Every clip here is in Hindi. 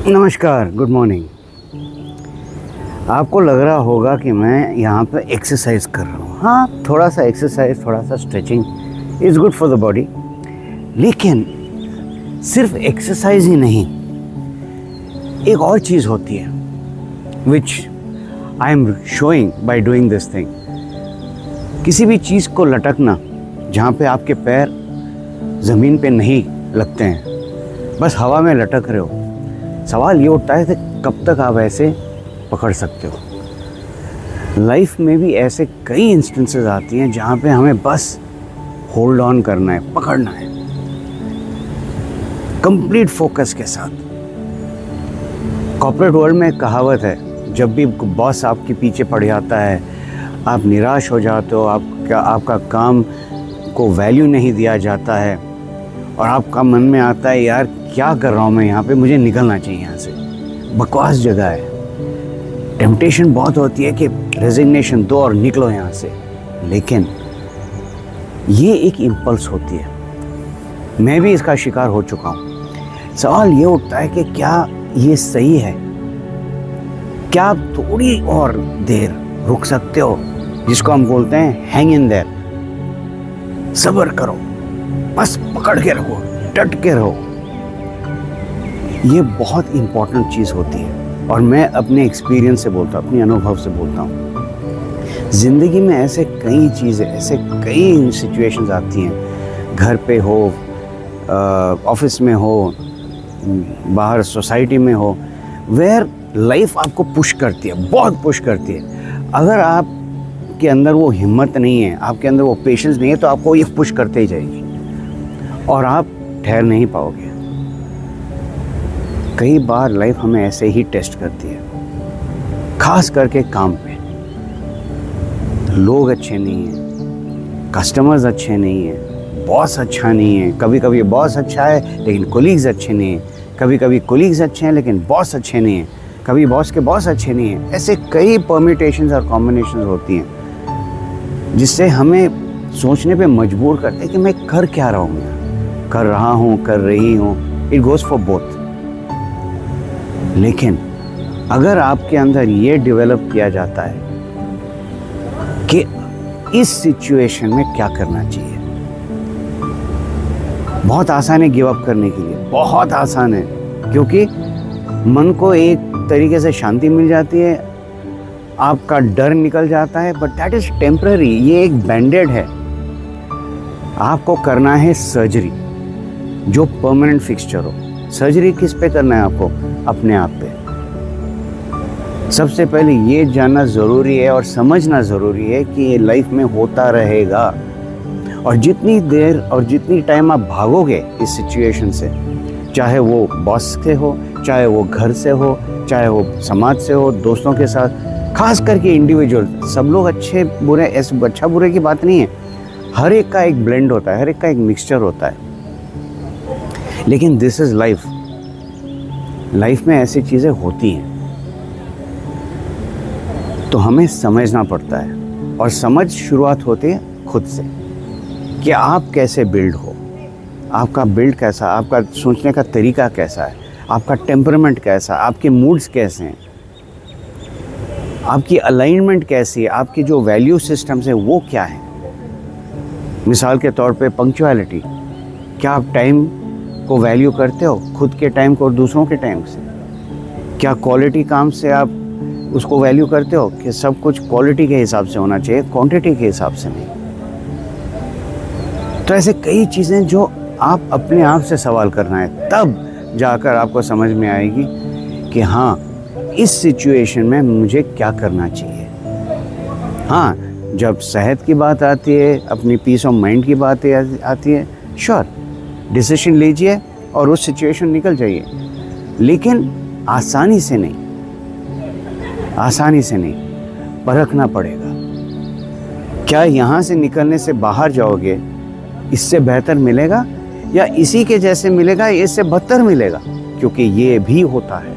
नमस्कार, गुड मॉर्निंग। आपको लग रहा होगा कि मैं यहाँ पे एक्सरसाइज कर रहा हूँ। हाँ, थोड़ा सा एक्सरसाइज, थोड़ा सा stretching is good for the body. लेकिन सिर्फ एक्सरसाइज ही नहीं, एक और चीज़ होती है which I am showing by doing this thing. किसी भी चीज़ को लटकना जहाँ पे आपके पैर ज़मीन पे नहीं लगते हैं, बस हवा में लटक रहे हो, सवाल ये उठता है कि कब तक आप ऐसे पकड़ सकते हो। लाइफ में भी ऐसे कई इंस्टेंसेस आती हैं जहाँ पे हमें बस होल्ड ऑन करना है, पकड़ना है कंप्लीट फोकस के साथ। कॉर्पोरेट वर्ल्ड में एक कहावत है, जब भी बॉस आपके पीछे पड़ जाता है, आप निराश हो जाते हो, आपका काम को वैल्यू नहीं दिया जाता है और आपका मन में आता है यार क्या कर रहा हूँ मैं यहाँ पे, मुझे निकलना चाहिए यहाँ से, बकवास जगह है। टेम्पटेशन बहुत होती है कि रेजिग्नेशन दो और निकलो यहाँ से, लेकिन ये एक इम्पल्स होती है। मैं भी इसका शिकार हो चुका हूँ। सवाल ये उठता है कि क्या ये सही है? क्या आप थोड़ी और देर रुक सकते हो, जिसको हम बोलते हैं हैंग इन देयर। सब्र करो, बस पकड़ के रखो, डट के रहो। ये बहुत इम्पोर्टेंट चीज़ होती है और मैं अपने एक्सपीरियंस से बोलता हूँ, अपने अनुभव से बोलता हूँ। ज़िंदगी में ऐसे कई चीज़ें, ऐसे कई सिचुएशंस आती हैं, घर पे हो, ऑफिस में हो, बाहर सोसाइटी में हो, वेयर लाइफ आपको पुश करती है, बहुत पुश करती है। अगर आपके अंदर वो हिम्मत नहीं है, आपके अंदर वो पेशेंस नहीं है, तो आपको ये पुश करते ही जाएगी और आप ठहर नहीं पाओगे। कई बार लाइफ हमें ऐसे ही टेस्ट करती है, खास करके काम पे। लोग अच्छे नहीं हैं, कस्टमर्स अच्छे नहीं हैं, बॉस अच्छा नहीं है। कभी कभी बॉस अच्छा है लेकिन कोलीग्स अच्छे नहीं हैं, कभी कभी कोलीग्स अच्छे हैं लेकिन बॉस अच्छे नहीं हैं, कभी बॉस के बॉस अच्छे नहीं हैं। ऐसे कई परम्यूटेशंस और कॉम्बिनेशंस होती हैं जिससे हमें सोचने पे मजबूर करते हैं कि मैं कर क्या रहा हूँ, कर रहा हूँ, कर रही हूँ। It goes for both. लेकिन अगर आपके अंदर ये डेवलप किया जाता है कि इस सिचुएशन में क्या करना चाहिए, बहुत आसान है गिव अप करने के लिए, बहुत आसान है, क्योंकि मन को एक तरीके से शांति मिल जाती है, आपका डर निकल जाता है। बट दैट इज टेम्पररी, ये एक बैंडेड है। आपको करना है सर्जरी जो परमानेंट फिक्सचर हो। सर्जरी किस पे करना है आपको? अपने आप पे। सबसे पहले ये जानना ज़रूरी है और समझना ज़रूरी है कि ये लाइफ में होता रहेगा, और जितनी देर और जितनी टाइम आप भागोगे इस सिचुएशन से, चाहे वो बॉस से हो, चाहे वो घर से हो, चाहे वो समाज से हो, दोस्तों के साथ, खास करके इंडिविजुअल, सब लोग अच्छे बुरे, ऐसे अच्छा बुरे की बात नहीं है, हर एक का एक ब्लेंड होता है, हर एक का एक मिक्सचर होता है। लेकिन दिस इज़ लाइफ। लाइफ में ऐसी चीज़ें होती हैं, तो हमें समझना पड़ता है, और समझ शुरुआत होती है खुद से कि आप कैसे बिल्ड हो, आपका बिल्ड कैसा, आपका सोचने का तरीका कैसा है, आपका टेम्परामेंट कैसा, आपके मूड्स कैसे हैं, आपकी अलाइनमेंट कैसी है, आपकी जो वैल्यू सिस्टम्स है वो क्या है। मिसाल के तौर पे पंक्चुअलिटी, क्या आप टाइम को वैल्यू करते हो, खुद के टाइम को और दूसरों के टाइम से? क्या क्वालिटी काम से आप उसको वैल्यू करते हो कि सब कुछ क्वालिटी के हिसाब से होना चाहिए, क्वांटिटी के हिसाब से नहीं? तो ऐसे कई चीज़ें जो आप अपने आप से सवाल करना है, तब जाकर आपको समझ में आएगी कि हाँ, इस सिचुएशन में मुझे क्या करना चाहिए। हाँ, जब सेहत की बात आती है, अपनी पीस ऑफ माइंड की बात आती है, श्योर डिसीजन लीजिए और उस सिचुएशन निकल जाइए, लेकिन आसानी से नहीं, आसानी से नहीं, परखना पड़ेगा। क्या यहाँ से निकलने से बाहर जाओगे इससे बेहतर मिलेगा, या इसी के जैसे मिलेगा, इससे बदतर मिलेगा? क्योंकि ये भी होता है,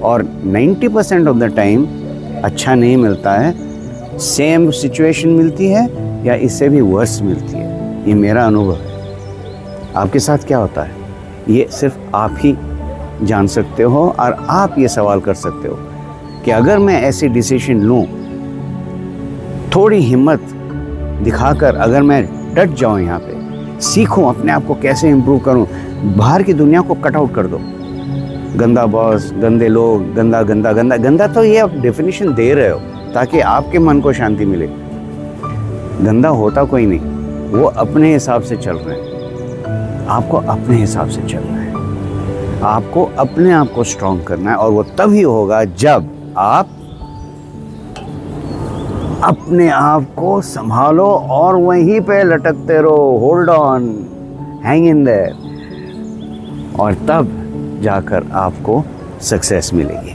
और 90% ऑफ द टाइम अच्छा नहीं मिलता है, सेम सिचुएशन मिलती है या इससे भी वर्स मिलती है। ये मेरा अनुभव है। आपके साथ क्या होता है ये सिर्फ आप ही जान सकते हो और आप ये सवाल कर सकते हो कि अगर मैं ऐसे डिसीजन लूँ, थोड़ी हिम्मत दिखाकर अगर मैं डट जाऊँ, यहाँ पे सीखूँ अपने आप को कैसे इम्प्रूव करूँ, बाहर की दुनिया को कट आउट कर दो। गंदा बॉस, गंदे लोग, गंदा गंदा गंदा गंदा, तो ये आप डेफिनेशन दे रहे हो ताकि आपके मन को शांति मिले। गंदा होता कोई नहीं, वो अपने हिसाब से चल रहे हैं। आपको अपने हिसाब से चलना है, आपको अपने आप को स्ट्रॉन्ग करना है, और वो तभी होगा जब आप अपने आप को संभालो और वहीं पे लटकते रहो, hold on, hang in their, और तब जाकर आपको सक्सेस मिलेगी।